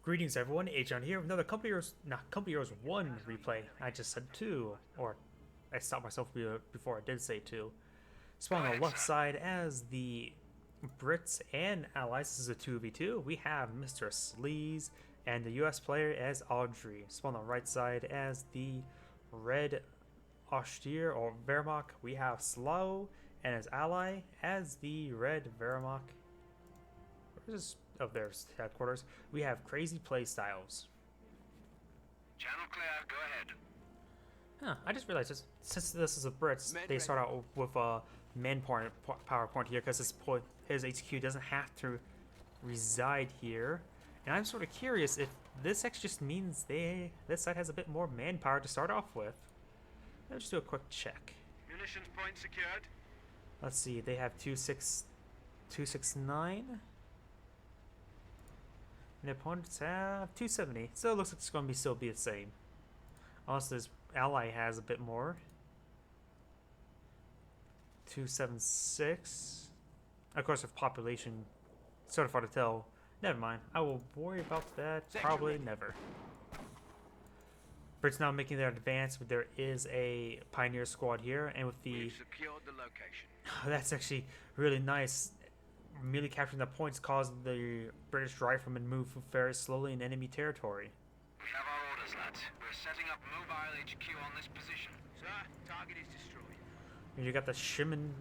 Greetings everyone, Agion here with another Company Heroes 1 replay. I just said 2, or I stopped myself before I did say 2. Spawn on the left side as the Brits and allies. This is a 2v2. We have MrSleaze and the US player as Adri. Spawn on the right side as the red austere or Wehrmacht. We have Salo and his ally as the red Wehrmacht. Where's this? Of their headquarters. We have CraZyPlayZStyleZ. Channel clear, go ahead. Huh, I just realized since this is the Brits, they start out with a manpower point here because his HQ doesn't have to reside here. And I'm sort of curious if this actually just means this side has a bit more manpower to start off with. Let's just do a quick check. Munitions point secured. Let's see, they have 269. And the opponents have 270, so it looks like it's going to still be the same. Unless this ally has a bit more. 276. Of course, with population, it's sort of hard to tell. Never mind. I will worry about that probably never. Brits now making their advance, but there is a pioneer squad here, and with the. We've secured the location. That's actually really nice. Merely capturing the points caused the British riflemen move very slowly in enemy territory. We have our orders, lads. We're setting up mobile HQ on this position. Sir, target is destroyed. And you got the Shimon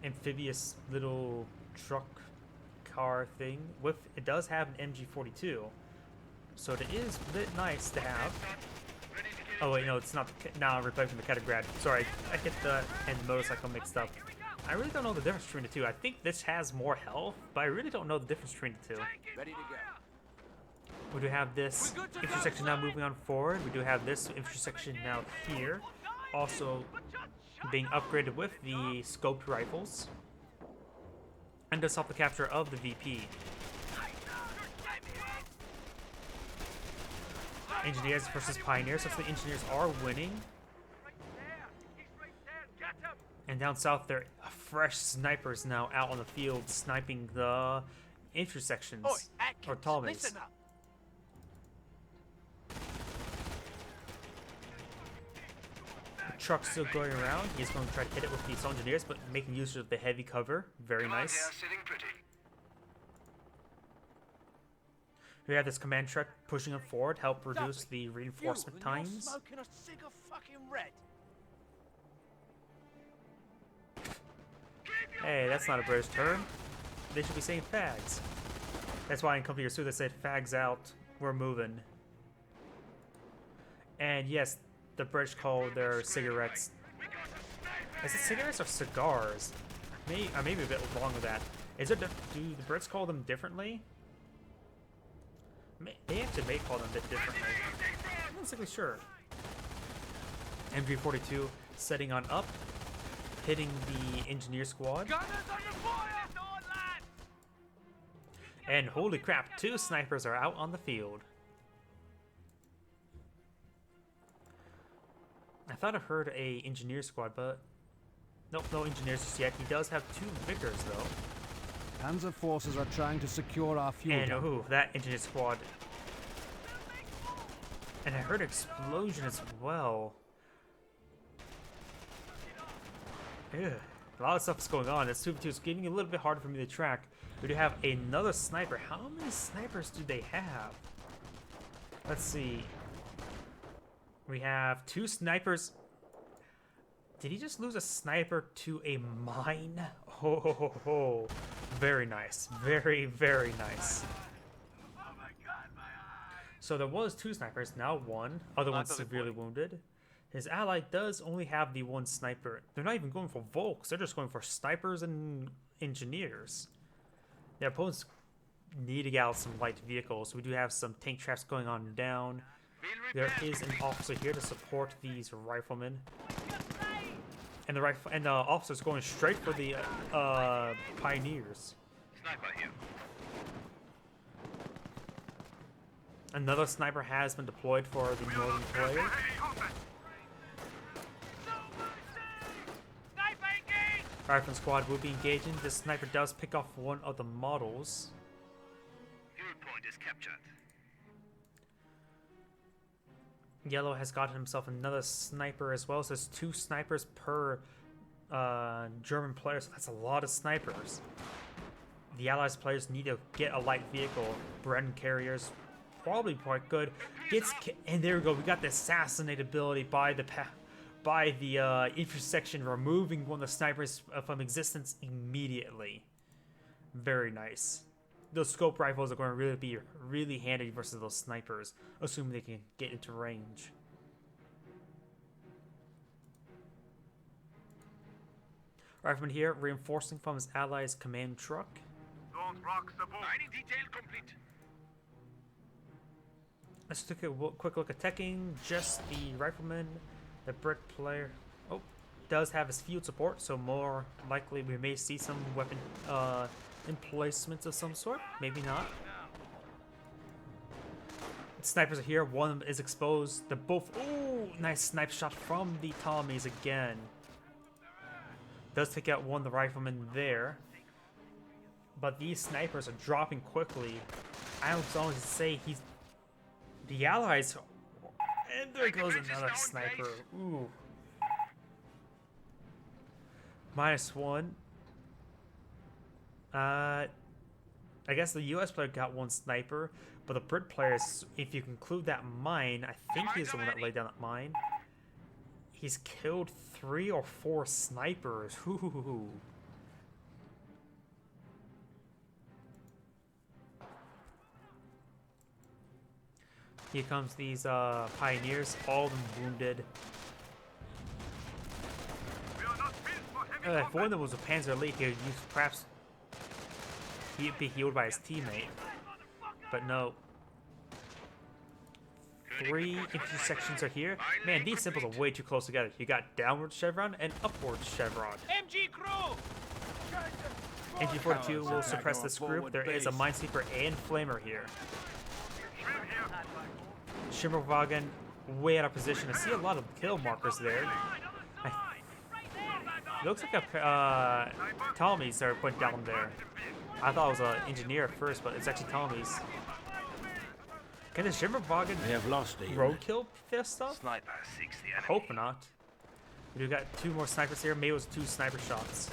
amphibious little truck car thing. It does have an MG42, so it is a bit nice to have. Oh wait, no, it's not. Now I'm replacing the Katagrad. Sorry, I get the and the motorcycle mixed up. I really don't know the difference between the two. I think this has more health, but I really don't know the difference between the two. Ready to go. We do have this intersection now moving on forward. We do have this intersection now here, also being upgraded with the scoped rifles. And to stop the capture of the VP. Engineers versus Pioneers, since the Engineers are winning. And down south, there are fresh snipers now out on the field sniping the intersections or tallmans. The truck's still going around. He's going to try to hit it with these engineers, but making use of the heavy cover. Very nice. Sitting pretty. We have this command truck pushing it forward, help reduce the reinforcement times. Smoking a cig of fucking red. Hey, that's not a British term. They should be saying fags. That's why in Company Heroes 2 they said fags out, we're moving. And yes, the British call their cigarettes. Is it cigarettes or cigars? I may be a bit wrong with that. Do the Brits call them differently? They actually may call them a bit differently. I'm not exactly sure. MG42 setting on up. Hitting the engineer squad. And holy crap, 2 snipers are out on the field. I thought I heard a engineer squad, but nope, no engineers just yet. He does have 2 Vickers though. Panzer forces are trying to secure our fuel. And oh, that engineer squad. And I heard explosion as well. Ew. A lot of stuff is going on. This 2v2 is getting a little bit harder for me to track. We do have another sniper. How many snipers do they have? Let's see. We have 2 snipers. Did he just lose a sniper to a mine? Oh, ho, ho, ho. Very nice. Very, very nice. So there was 2 snipers, now 1. Other one's severely wounded. His ally does only have the 1 sniper. They're not even going for Volks. They're just going for snipers and engineers. Their opponents need to get out some light vehicles. We do have some tank traps going on down. There is an officer here to support these riflemen. And the officer's going straight for the pioneers. Sniper here. Another sniper has been deployed for the northern player. Rifleman squad will be engaging. This sniper does pick off one of the models. Fuel point is captured. Yellow has gotten himself another sniper as well, so there's 2 snipers per German player, so that's a lot of snipers. The Allies players need to get a light vehicle. Bren carriers probably quite good. And there we go. We got the assassinate ability by the intersection, removing one of the snipers from existence immediately. Very nice. Those scope rifles are going to really be really handy versus those snipers, assuming they can get into range. Rifleman here, reinforcing from his allies' command truck. Don't rock the boat. Mining detail complete. Let's take a quick look at teching. Just the rifleman, the Brit player. Oh, does have his field support, so more likely we may see some weapon emplacements of some sort. Maybe not. Snipers are here. One of them is exposed. They're both. Oh, nice snipe shot from the Tommies again. Does take out one of the riflemen there. But these snipers are dropping quickly. I would always say the Allies. And there goes another sniper. Ooh. -1. I guess the US player got 1 sniper, but the Brit player, if you conclude that mine, I think he's the one that laid down that mine. He's killed 3 or 4 snipers. Ooh. Here comes these pioneers, all of them wounded. If one of them was a Panzer Elite, he would perhaps he'd be healed by his teammate. But no. 3 infantry sections are here. Man, these symbols are way too close together. You got downward chevron and upward chevron. MG crew. MG42 will suppress this group. There is a minesweeper and flamer here. Shimmerwagen way out of position. I see a lot of kill markers there. It looks like a Tommies are put down there. I thought it was an engineer at first, but it's actually Tommies. Can the Shimmerwagen roadkill this stuff? Sniper seeks the I hope not. We do got 2 more snipers here. Maybe it was 2 sniper shots.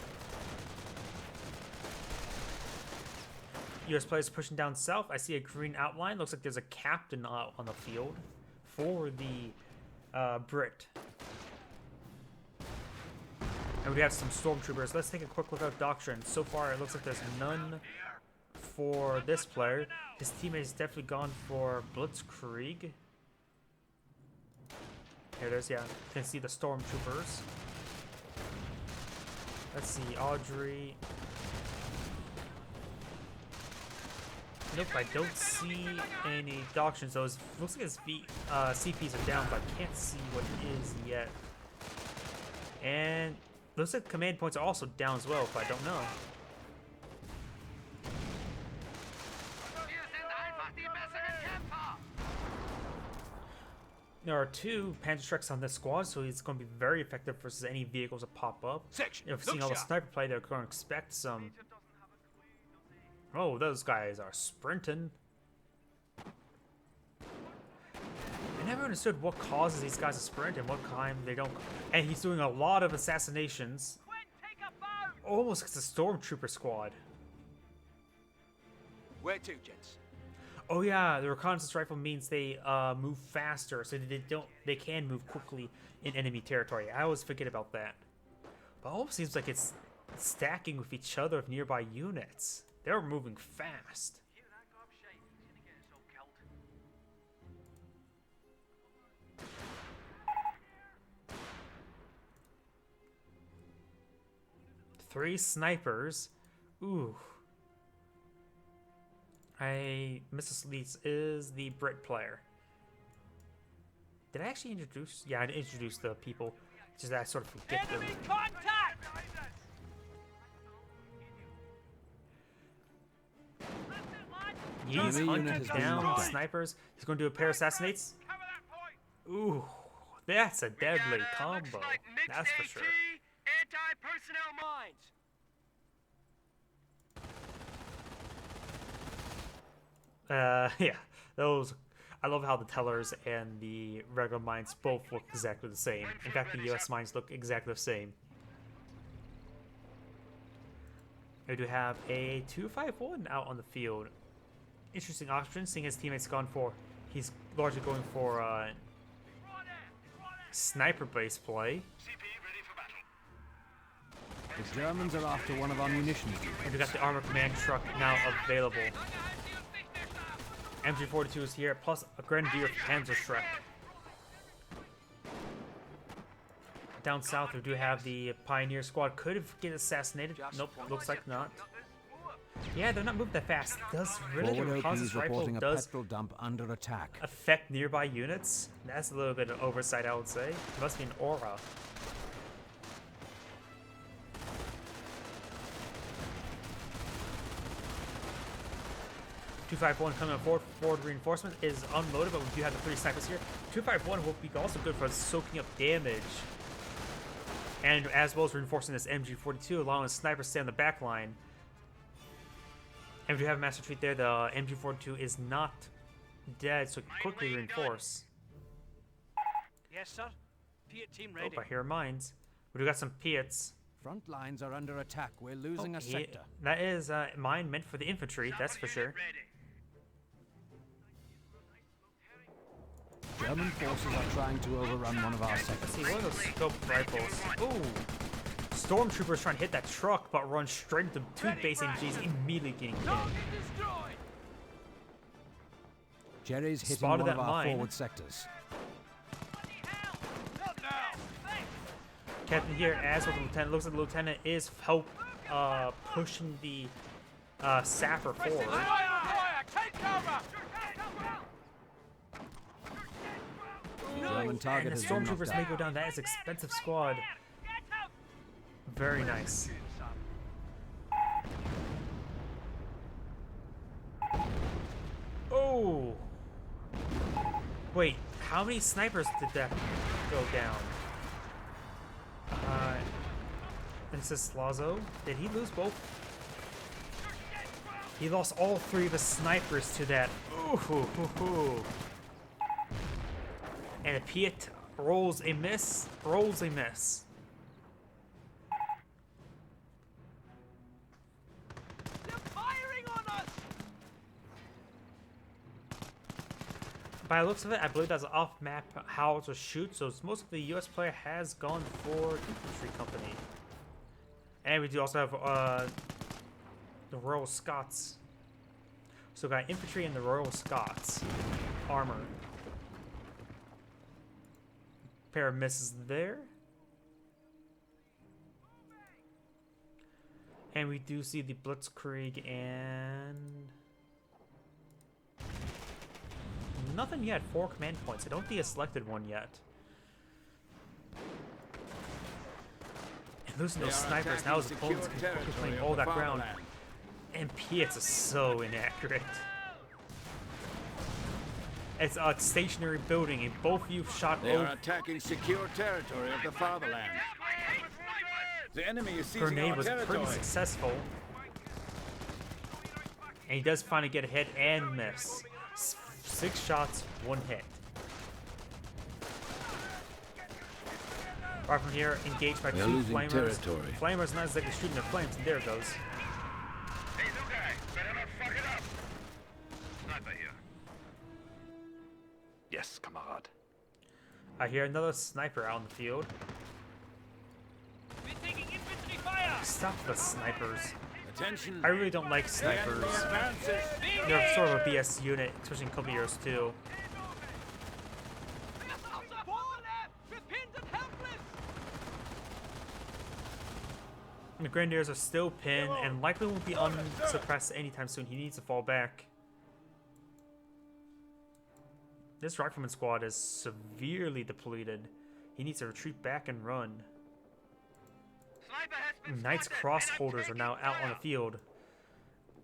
US players pushing down south. I see a green outline. Looks like there's a captain on the field for the Brit. And we have some stormtroopers. Let's take a quick look at Doctrine. So far, it looks like there's none for this player. His teammate has definitely gone for Blitzkrieg. Here it is, yeah. You can see the stormtroopers. Let's see, Adri. Nope, I don't see any Doctrines. So it looks like his CPs are down, but I can't see what it is yet. And looks like command points are also down as well, but I don't know. There are 2 Panzer trucks on this squad, so it's going to be very effective versus any vehicles that pop up. If seeing all the sniper play, they're going to expect some. Oh, those guys are sprinting. I never understood what causes these guys to sprint and what kind they don't. And he's doing a lot of assassinations. Almost like it's a stormtrooper squad. Where to, gents? Oh yeah, the reconnaissance rifle means they move faster, so they can move quickly in enemy territory. I always forget about that. But it almost seems like it's stacking with each other of nearby units. They're moving fast. Three snipers. Ooh. MrSleaze is the Brit player. Did I actually introduce? Yeah, I introduced the people. Just that I sort of forget them. Contact! He's hunting down snipers. He's going to do a pair of assassinates. Ooh, that's a deadly combo. That's for sure. Anti-personnel mines. Yeah, those. I love how the tellers and the regular mines both look exactly the same. In fact, the US mines look exactly the same. We do have a 251 out on the field. Interesting option, seeing his teammates gone for. He's largely going for sniper-based play. The Germans are after one of our munitions depots. And we got the armor command truck now available. MG42 is here, plus a Grenadier Panzerschreck. Down south, we do have the Pioneer Squad. Could have get assassinated. Nope, looks like not. Yeah, they're not moving that fast. Does really Forward the OP reconnaissance is rifle reporting a does petrol dump under attack. affect nearby units? That's a little bit of oversight, I would say. It must be an aura. .251 coming on forward. Forward reinforcement is unloaded, but we do have the 3 snipers here. .251 will be also good for soaking up damage. And as well as reinforcing this MG42, allowing the sniper to stay on the back line. And we do have a master retreat there. The MG42 is not dead, so quickly reinforce. Yes, sir. Piet team ready. Oh, I hear mines. We do got some Piets. Front lines are under attack. We're losing a sector. That is mine meant for the infantry, that's for sure. German forces are trying to overrun one of our Let's sectors. see, what are those scope rifles? Ooh! Stormtroopers trying to hit that truck, but run straight into 2 base MGs, immediately getting killed. Jerry's hitting Spotted one of that our mine. forward sectors. Captain here, as with the lieutenant, looks like the lieutenant is pushing the sapper forward. German target And the has been knocked stormtroopers may out. go down. That is expensive squad. Very nice. Oh! Wait, how many snipers did that go down? This is Lazo. Did he lose both? He lost all 3 of his snipers to that. Ooh. And a Piet rolls a miss. Rolls a miss. They're firing on us. By the looks of it, I believe that's off-map how to shoot, so most of the US player has gone for infantry company. And we do also have the Royal Scots. So we got infantry and the Royal Scots. Armor. Pair of misses there. And we do see the Blitzkrieg and... nothing yet. 4 command points. I don't think I selected one yet. And losing those snipers, now his opponents can quickly claim all that ground. And Pietz is so inaccurate. It's a stationary building, and both of you shot They are over. attacking secure territory of the fatherland. The enemy is seizing Grenade our was pretty territory. successful. And he does finally get a hit and miss. 6 shots, 1 hit. Right from here, engaged by They're 2 losing flamers. territory. Flamers not exactly shooting their flames, and there it goes. Hey, new guy, better not fuck it up. Sniper here. Yes, Kamerad. I hear another sniper out in the field. We're taking infantry fire. Stop the snipers. Attention. I really don't like The enemy snipers. advances. They're sort of a BS unit, especially in couple years too. We're pinned and helpless. The Grenadiers are still pinned and likely won't be unsuppressed anytime soon. He needs to fall back. This rifleman squad is severely depleted. He needs to retreat back and run. Sniper has been Knight's spotted, cross and I'm holders are taking now out on fire. the field.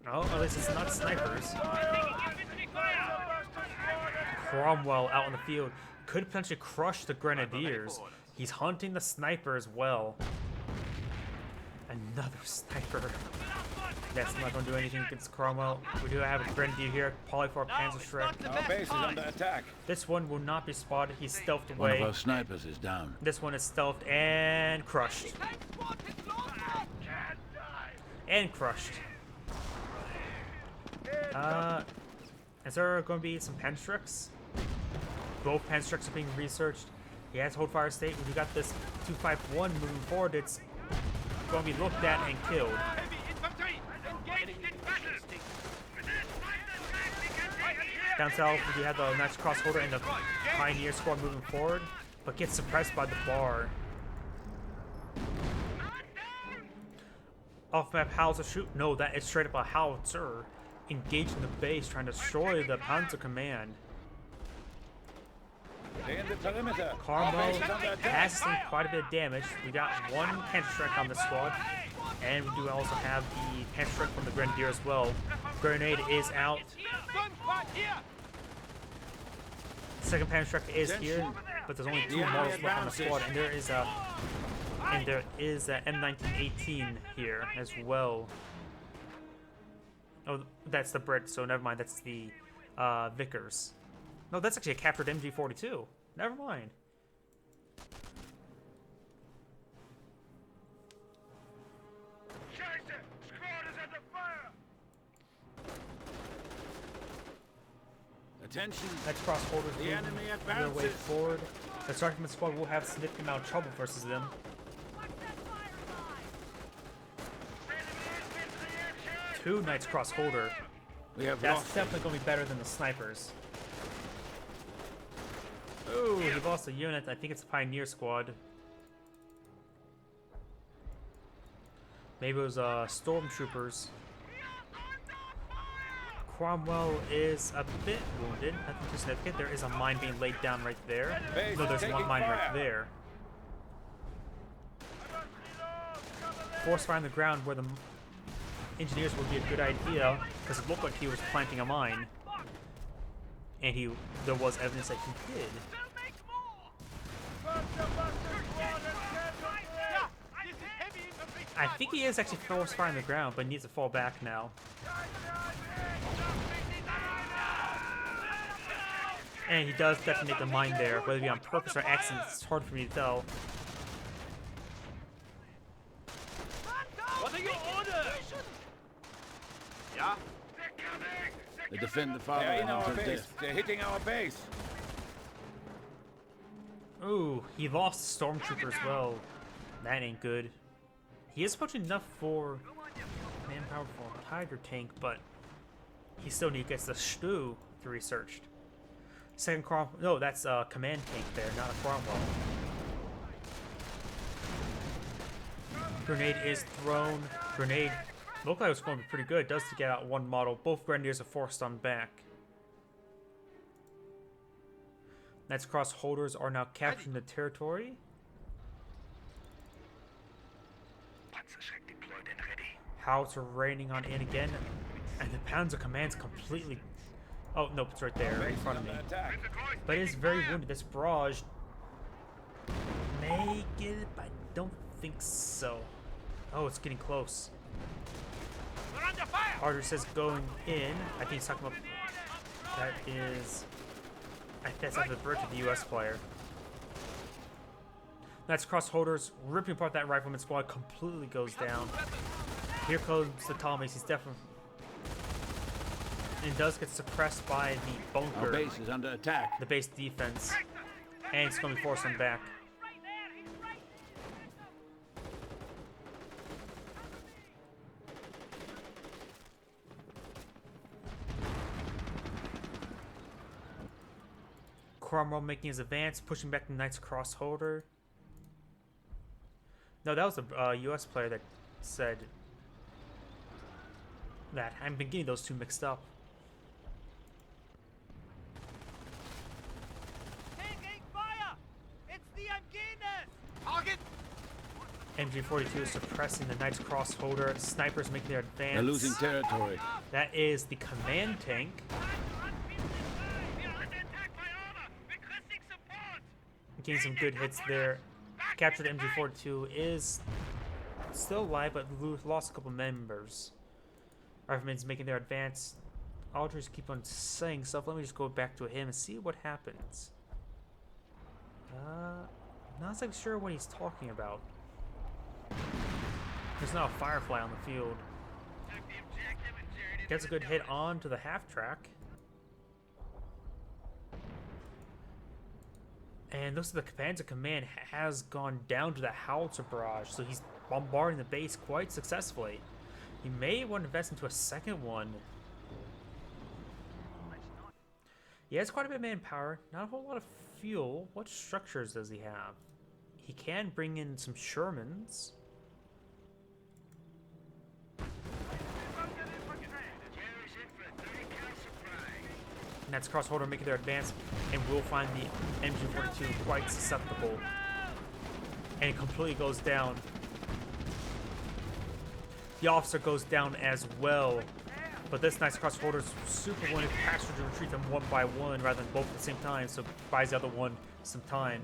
Oh, at least it's not snipers. Infantry fire. Cromwell out on the field could potentially crush the Grenadiers. He's hunting the sniper as well. Another sniper. That's not going to do anything against Cromwell. We do have a Grenadier here, probably for a Panzer Shrek. Our base is under attack. This one will not be spotted. He's stealthed One of away. our snipers is down. This one is stealthed and crushed. And crushed. Is there going to be some Panzerstreks? Both Panzerstreks are being researched. He has hold fire state. We got this 251 moving forward. It's going to be looked at and killed. Down south, we have the Knights Crossholder and the Pioneer Squad moving forward, but gets suppressed by the bar. Off map howitzer shoot? No, that is straight up a howitzer engaging the base, trying to destroy the Panzer Command. They're in the perimeter. Carmo Our base is under attack. has seen quite a bit of damage. We got one Panzerstrike on the squad, and we do also have the Panzerstrike from the Grenadier as well. Grenade is out. Second Panzerstrike is here, but there's only 2 models left on the squad, and there is a M1918 here as well. Oh, that's the Brit, so never mind. That's the Vickers. No, that's actually a captured MG42. Never mind. Attention. That's crossholders The enemy their way advances. forward. The Sergeant Squad will have a significant amount of trouble versus them. Two Knights Crossholder. We have That's lost. definitely going to be better than the snipers. Ooh, he lost a unit. I think it's the Pioneer Squad. Maybe it was Stormtroopers. Cromwell is a bit wounded. Nothing too significant. There is a mine being laid down right there. Base No, there's taking one mine right fire. there. Force fire on the ground where the engineers would be a good idea, because it looked like he was planting a mine. And there was evidence that he did. I think he is actually force firing the ground, but needs to fall back now. And he does detonate the mine there, whether it be on purpose or accident, it's hard for me to tell. What are your orders? Yeah? They defend the They're in fatherland our until base. death. They're hitting our base. Ooh, he lost Stormtrooper as well. That ain't good. He is pushing enough for manpower for a Tiger tank, but he still needs to get the Stu to researched. Second Cromwell. No, that's a command tank there, not a Cromwell. Grenade is thrown. Grenade looked like it was going to be pretty good. Does to get out one model. Both Grenadiers are forced on back. Knights Cross holders are now capturing the territory. Panzerschreck deployed and ready. Howitzer raining on in again. And the Panzer Command's completely... Oh, nope, it's right there in front of me. Under attack. But it is very wounded. This barrage may get it, but I don't think so. Oh, it's getting close. We're under fire! Adri says going in. I think he's talking about... That is... I think that's after the bridge of the US player. That's cross holders ripping apart that rifleman squad, completely goes down. Here comes the Ptolemies. He's definitely... And does get suppressed by the Our bunker. base is under attack. The base defense. And it's going to be forced him back. Cromwell making his advance, pushing back the Knights Crossholder. No, that was a US player that said that. I've been getting those two mixed up. Taking fire! It's the Anguinus! Target! MG42 is suppressing the Knights Crossholder. Snipers making their advance. They're losing territory. That is the command tank. Getting some good hits there. Captured MG42 is still alive, but lost a couple members. Rifleman's making their advance. Aldridge keep on saying stuff. Let me just go back to him and see what happens. Not exactly sure what he's talking about. There's not a Firefly on the field. Gets a good hit on to the half track. And looks like the Panzer Command has gone down to the howitzer barrage, so he's bombarding the base quite successfully. He may want to invest into a second one. He has quite a bit of manpower, not a whole lot of fuel. What structures does he have? He can bring in some Shermans. And that's Crossholder making their advance, and we'll find the MG42 quite susceptible. And it completely goes down. The officer goes down as well. But this nice Crossholder is super willing to pass to retreat them one by one rather than both at the same time, so buys the other one some time.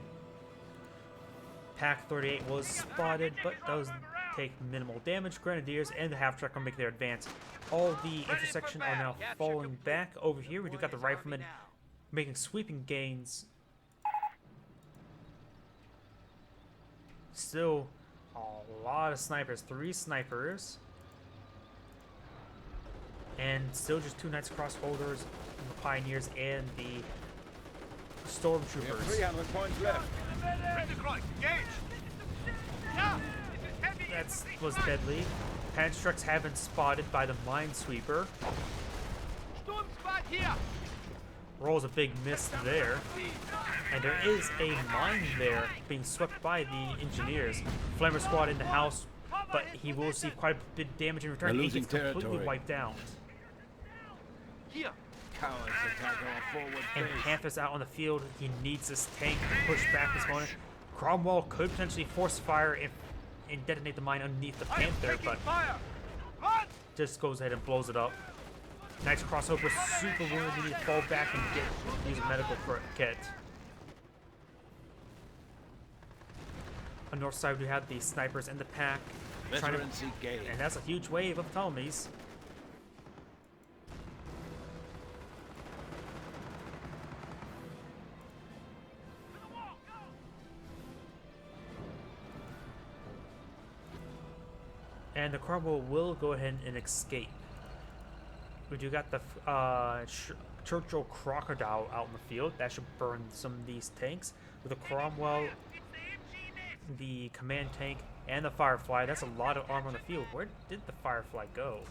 Pack 38 was spotted, but does take minimal damage. Grenadiers and the half-track are making their advance. All the intersection are now falling back. Over here, we do got the Riflemen making sweeping gains. Still a lot of snipers. 3 snipers. And still just 2 Knights Crossholders, the Pioneers, and the Stormtroopers. 300 points left. That was deadly. Panstrucks have been spotted by the Minesweeper. Rolls a big miss there. And there is a mine there being swept by the Engineers. Flamer Squad in the house, but he will receive quite a bit of damage in return. They're He losing gets completely territory. wiped out. Cowards attack our forward And base. Panther's out on the field. He needs this tank to push back this moment. Cromwell could potentially force fire and detonate the mine underneath the Panther, but just goes ahead and blows it up. Nice crossover, super wounded. They need to fall back and use a medical kit. On the north side, we have the snipers and the pack. Trying to, Veterancy gain. and that's a huge wave of Ptolemies. And the Cromwell will go ahead and escape. We do got the Churchill Crocodile out in the field. That should burn some of these tanks. With the Cromwell, the command tank, and the Firefly, that's a lot of armor on the field. Where did the Firefly go?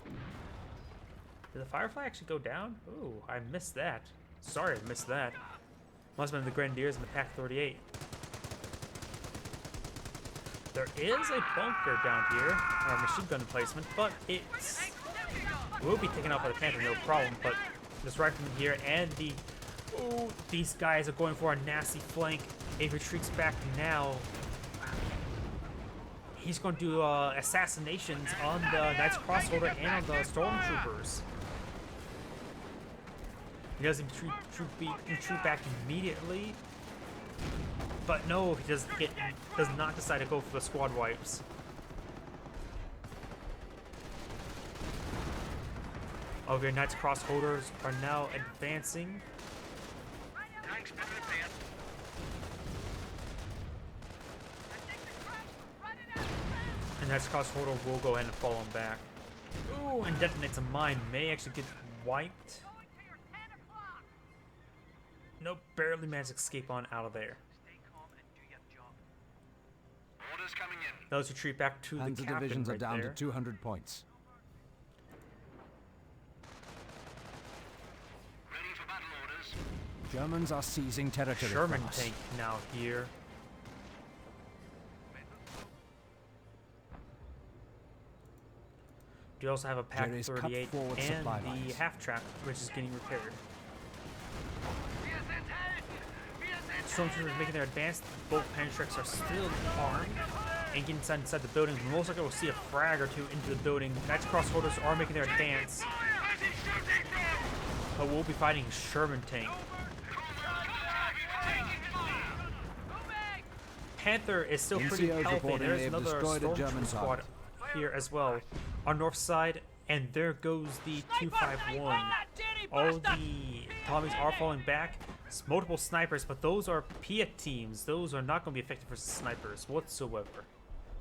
Did the Firefly actually go down? Ooh, I missed that. Sorry I missed that. Must have been the Grenadiers and the Pack 38. There is a bunker down here, or a machine gun emplacement, but it will be taken out by the Panther, no problem. But this rifleman here and the... Oh, these guys are going for a nasty flank. He retreats back now. He's going to do assassinations on the Knights Crossholder and on the Stormtroopers. He doesn't retreat back immediately. But no, he does not decide to go for the squad wipes. Over here, Knights Crossholders are now advancing. And Knights Crossholder will go ahead and fall him back. Ooh, and detonates a mine. May actually get wiped. Nope, barely managed to escape on out of there. Orders coming in. Those retreat back to the Panzer captain divisions right are down there. to 200 points. Ready for battle orders. Germans are seizing territory Sherman from us. tank now here. We also have a Pack There is cut 38 forward and supply the lines. half-track, which is getting repaired. Stormtroopers making their advance. Both Pantracks are still armed and getting inside the building. Most likely we'll see a frag or two into the building. Knights Crossholders are making their advance. But we'll be fighting a Sherman tank. Panther is still pretty NCOs healthy. reporting There's they've another destroyed a German Stormtrooper squad target. here as well. On north side, And there goes the 251. All the Tommies are falling back. It's multiple snipers, but those are Piet teams. Those are not going to be effective for snipers whatsoever.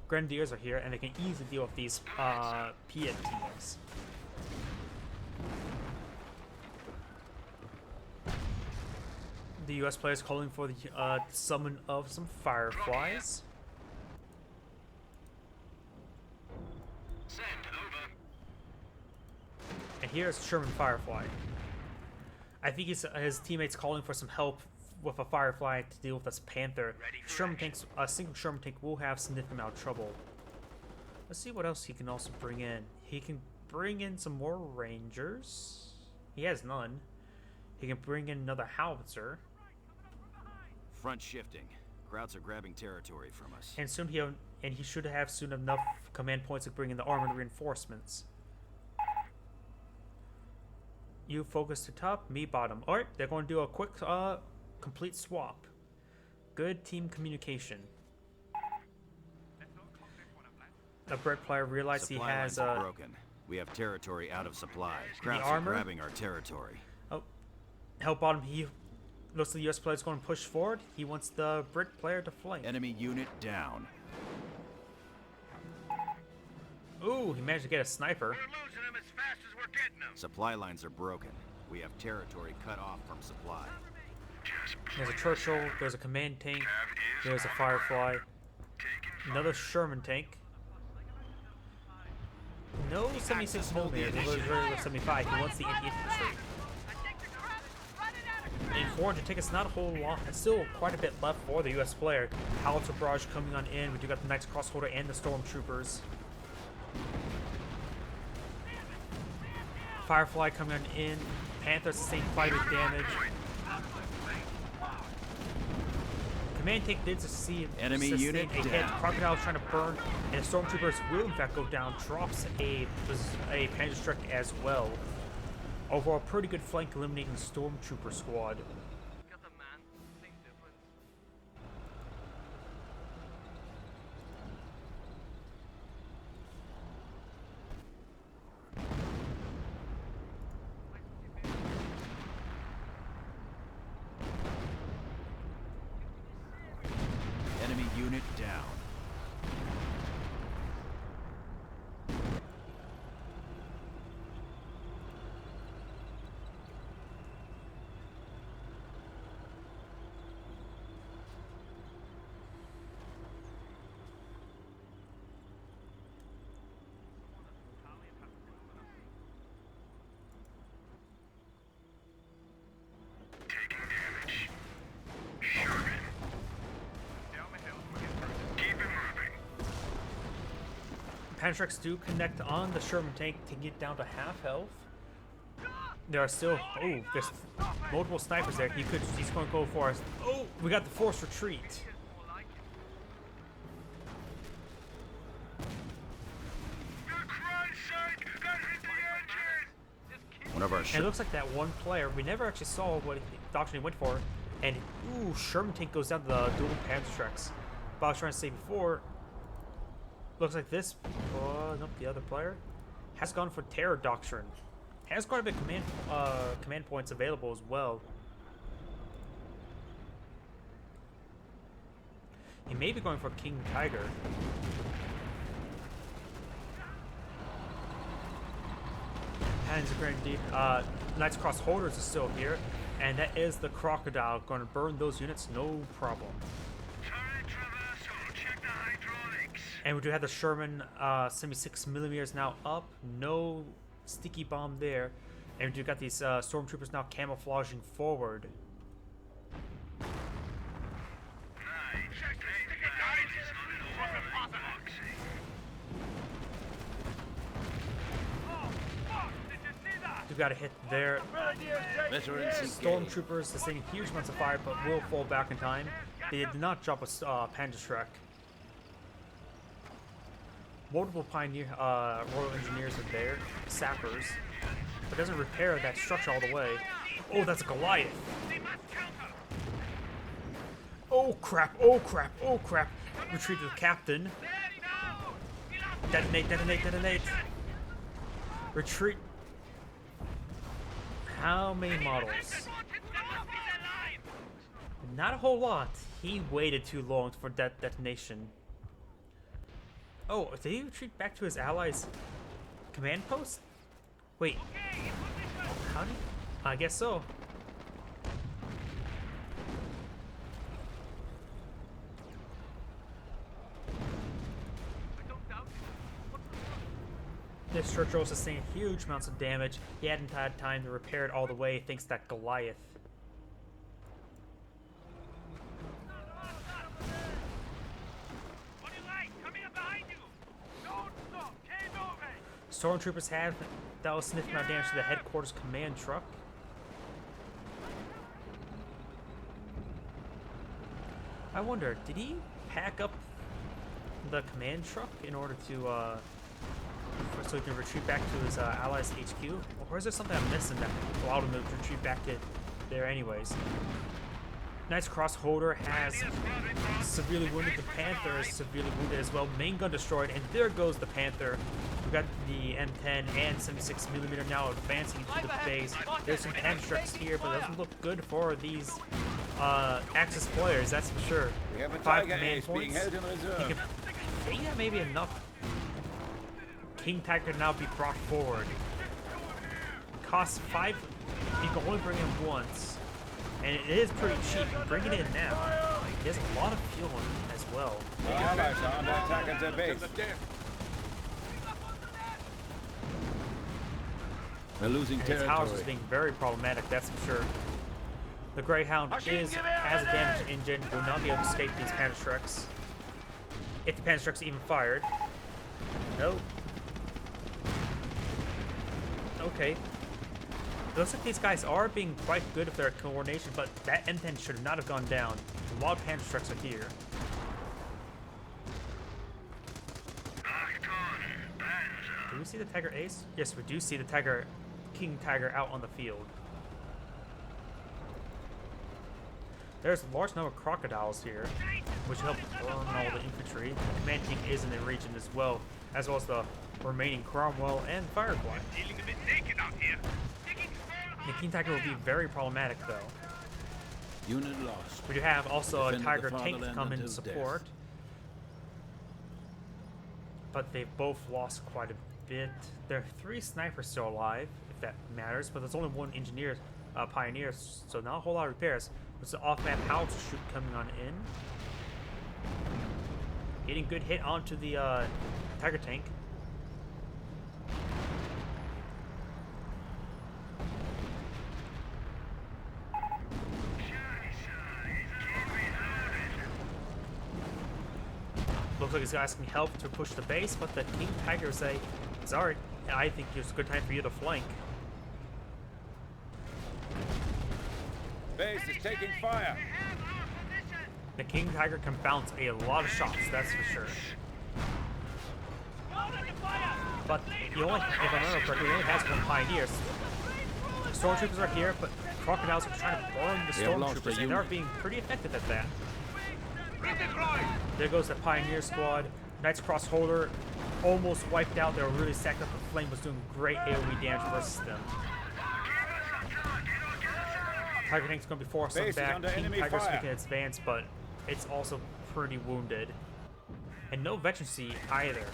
Grenadiers are here, and they can easily deal with these Piet teams. The US players calling for the summon of some fireflies. Send over. And here's Sherman Firefly. I think his teammates calling for some help with a Firefly to deal with this Panther. Sherman tanks, a single Sherman tank will have significant amount of trouble. Let's see what else he can also bring in. He can bring in some more Rangers. He has none. He can bring in another Howitzer. Front shifting. Krauts are grabbing territory from us. And soon he should have soon enough command points to bring in the armored reinforcements. You focus to top, me bottom. Alright, they're going to do a quick complete swap. Good team communication. The Brett player realized Supply he has lines are broken. We have territory out of supply. Krauts are armor? grabbing our territory. Oh, help bottom. He looks like the US player is going to push forward. He wants the Brit player to flank. Enemy unit down. Ooh, he managed to get a sniper. We're losing them as fast as we're getting them. Supply lines are broken. We have territory cut off from supply. There's a Churchill. There's a command tank. There's a Firefly. Another Sherman tank. No 76 millimeters. There's 75. He wants the anti-infantry. In 400 tickets, not a whole lot. It's still quite a bit left for the US player. Howitzer barrage coming on in. We do got the Knights Crossholder and the Stormtroopers. Firefly coming on in. Panther sustained fighter damage. Command tank did succeed. Enemy unit a hit. down. Crocodile trying to burn, and the Stormtroopers will in fact go down. Drops a Panzerstreck as well. Overall, pretty good flank eliminating the Stormtrooper squad. Got the man. Big difference. Enemy unit down. Taking damage. Sherman. Down the hill. Keep it moving. Panzerstrecks do connect on the Sherman tank to get down to half health. There are still there's multiple snipers there. He's going to go for us. Oh, we got the forced retreat. For Christ's sake, that hit the engine! One of our And it looks like that one player, we never actually saw what doctrine he went for. And, ooh, Sherman tank goes down to the dual Panzerstrecks. But I was trying to say before, looks like this, nope, the other player, has gone for Terror Doctrine. Has quite a bit of command points available as well. He may be going for King Tiger. Panzer Grenadier, Knights Crossholders is still here, and that is the Crocodile. Going to burn those units, no problem. Turret traversal. Check the hydraulics. And we do have the Sherman 76mm now up. No sticky bomb there. And we do got these Stormtroopers now camouflaging forward. Nice. That is not an orderly boxing. Do got a hit there. veterans engaged. Stormtroopers sustaining huge amounts of fire, but will fall back in time. They did not drop a Panzerstreck. Multiple Pioneer Royal Engineers are there, sappers, but doesn't repair that structure all the way. Oh, that's a Goliath. Oh crap! Oh crap! Oh crap! Retreat to the captain. Detonate! Detonate! Detonate! Retreat. How many models? Not a whole lot. He waited too long for that detonation. Oh, did he retreat back to his allies' command post? Wait. How did? I guess so. This Churchill sustained huge amounts of damage. He hadn't had time to repair it all the way thanks to that Goliath. Stormtroopers have that was sniffing out damage to the headquarters command truck. I wonder, did he pack up the command truck in order to so he can retreat back to his allies' HQ? Or is there something I'm missing that allowed him to retreat back to there anyways? Knight's Crossholder has severely wounded. The Panther is severely wounded as well. Main gun destroyed, and there goes the Panther. We got the M10 and 76mm now advancing to the base. There's some Panzerstrucks here, but it doesn't look good for these Axis players, that's for sure. We have a 5 Tiger command Ace being points. held in reserve. You can think that maybe enough King Tiger now be brought forward. Costs 5. You can only bring him once. And it is pretty cheap. Bring it in now. He has a lot of fuel in as well. The Allies are under attack at their base. We're losing And his house is territory. being very problematic, that's for sure. The Greyhound has a damaged engine, will not be able to escape these Panzerstrucks. If the Panzerstrucks even fired. Nope. Okay. It looks like these guys are being quite good with their coordination, but that M10 should not have gone down. A lot of Panzerstrucks are here. Do we see the Tiger Ace? Yes, we do see the Tiger, King Tiger out on the field. There's a large number of crocodiles here, which help burn all the infantry. The command team is in the region as well as the remaining Cromwell and Firefly. The King Tiger will be very problematic though. Unit lost. We do have also a Defended Tiger the tank fatherland come in until support. But they've both lost quite a bit. There are 3 snipers still alive, if that matters, but there's only 1 engineer, pioneer, so not a whole lot of repairs. There's an off-map howitzer shoot coming on in. Getting good hit onto the Tiger tank. Looks like he's asking help to push the base, but the King Tiger say, sorry, I think it's a good time for you to flank. Base is taking fire. The King Tiger can bounce a lot of shots, that's for sure. But he only, if I remember correctly, he only has 1 pioneer. Stormtroopers are here, but crocodiles are trying to burn the We have lost a stormtroopers, and they're unit. being pretty effective at that. There goes the Pioneer Squad. Knight's Crossholder almost wiped out. They were really stacked up. The Flame was doing great AoE damage versus them. Tiger Tank's going to be forced on Base is back. under King enemy Tiger's fire. making its advance, but it's also pretty wounded. And no veterancy either.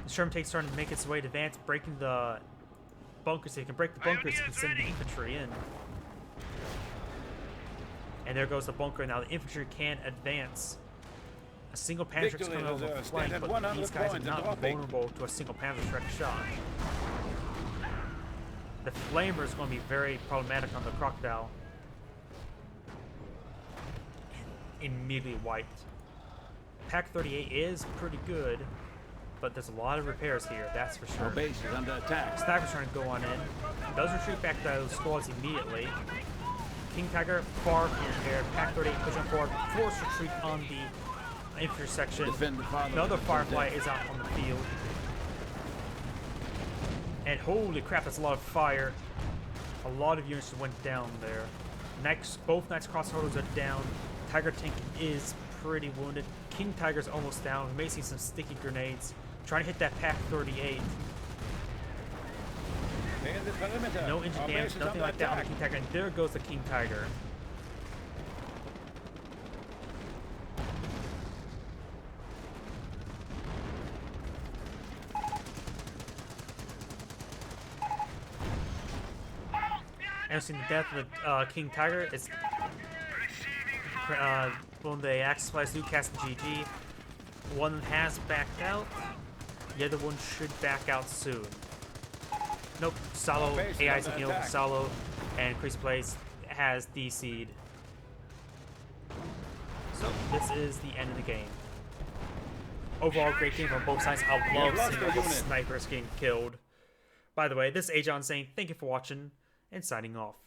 The Sherman tank's starting to make its way to advance, breaking the bunkers. So you can break the bunkers, you can send the infantry in. And there goes the bunker. Now the infantry can advance. A single Panzer's Victory coming over the reserve flank, stand at but 100 these guys are points and not dropping. vulnerable to a single Panzerschreck shot. The Flamer is going to be very problematic on the Crocodile. Immediately wiped. Pack 38 is pretty good, but there's a lot of repairs here, that's for Our sure. base is under attack. Sniper's trying to go on in. Does retreat back to those squads immediately. King Tiger far from repaired. Pack 38 pushing forward. Forced retreat on the infantry section. Defend the fatherland Another until Firefly death. is out on the field. And holy crap, that's a lot of fire. A lot of units went down there. Both Knights Crossholders are down. Tiger Tank is pretty wounded. King Tiger's almost down. We may see some sticky grenades. Trying to hit that Pack 38. In the perimeter. No engine Our damage, base is nothing under like that on the attack. King Tiger. And there goes the King Tiger. And seeing the death of the King Tiger, it's when the Axis supplies do cast GG. One has backed out. The other one should back out soon. Nope, Salo, base is AI's under healed, attack. Salo, and CraZyPlayZStyleZ has DC'd. So, this is the end of the game. Overall, great game from both sides. I love lost seeing a all the unit. snipers getting killed. By the way, this is Agion saying thank you for watching and signing off.